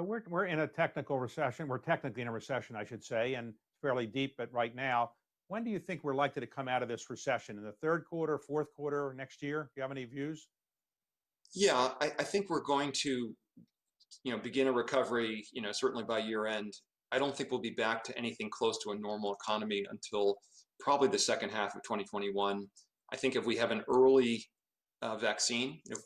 So we're in a technical recession. We're technically in a recession, I should say, and fairly deep. But right now, when do you think we're likely to come out of this recession? In the third quarter, fourth quarter, next year? Do you have any views? Yeah, I think we're going to, begin a recovery, certainly by year end. I don't think we'll be back to anything close to a normal economy until probably the second half of 2021. I think if we have an early vaccine, if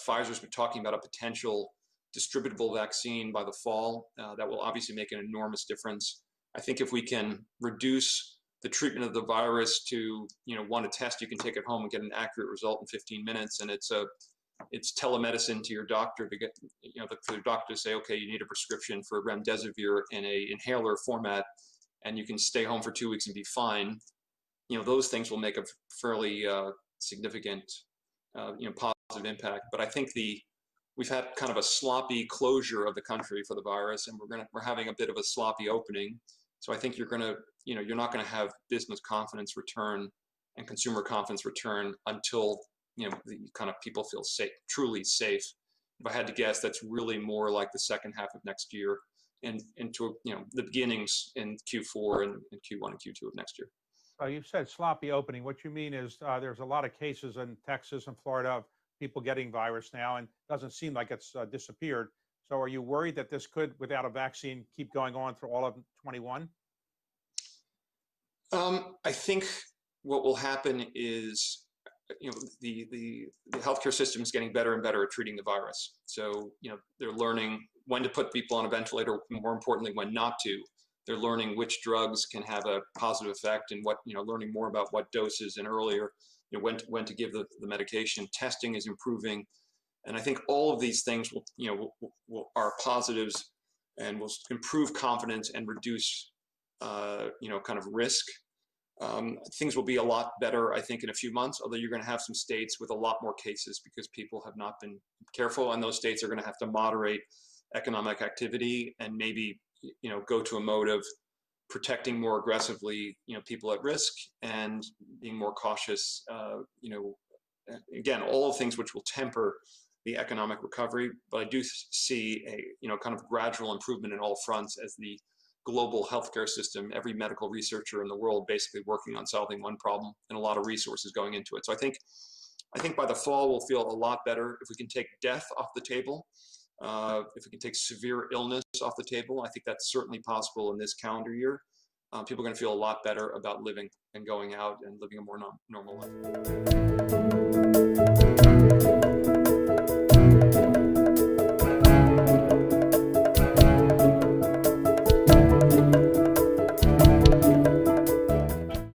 Pfizer's been talking about a potential distributable vaccine by the fall, that will obviously make an enormous difference. I think if we can reduce the treatment of the virus to, one, a test you can take at home and get an accurate result in 15 minutes, and it's telemedicine to your doctor to get, for the doctor to say, okay, you need a prescription for remdesivir in a inhaler format, and you can stay home for 2 weeks and be fine. Those things will make a fairly significant, positive impact. But I think we've had kind of a sloppy closure of the country for the virus, and we're having a bit of a sloppy opening. So I think you're not going to have business confidence return and consumer confidence return until the kind of people feel safe, truly safe. If I had to guess, that's really more like the second half of next year and into the beginnings in Q4 and Q1 and Q2 of next year. You've said sloppy opening. What you mean is there's a lot of cases in Texas and Florida of people getting virus now, and it doesn't seem like it's disappeared. So are you worried that this could, without a vaccine, keep going on through all of 21? I think what will happen is, the healthcare system is getting better and better at treating the virus. So, they're learning when to put people on a ventilator, more importantly, when not to. They're learning which drugs can have a positive effect and learning more about what doses and earlier, when to give the medication. Testing is improving. And I think all of these things are positives and will improve confidence and reduce, kind of risk. Things will be a lot better, I think, in a few months, although you're going to have some states with a lot more cases because people have not been careful, and those states are going to have to moderate economic activity and maybe, go to a mode of protecting more aggressively, people at risk and being more cautious, again, all the things which will temper the economic recovery. But I do see a, kind of gradual improvement in all fronts as the global healthcare system, every medical researcher in the world basically working on solving one problem and a lot of resources going into it. So I think by the fall we'll feel a lot better if we can take death off the table, if we can take severe illness off the table. I think that's certainly possible in this calendar year. People are going to feel a lot better about living and going out and living a more normal life.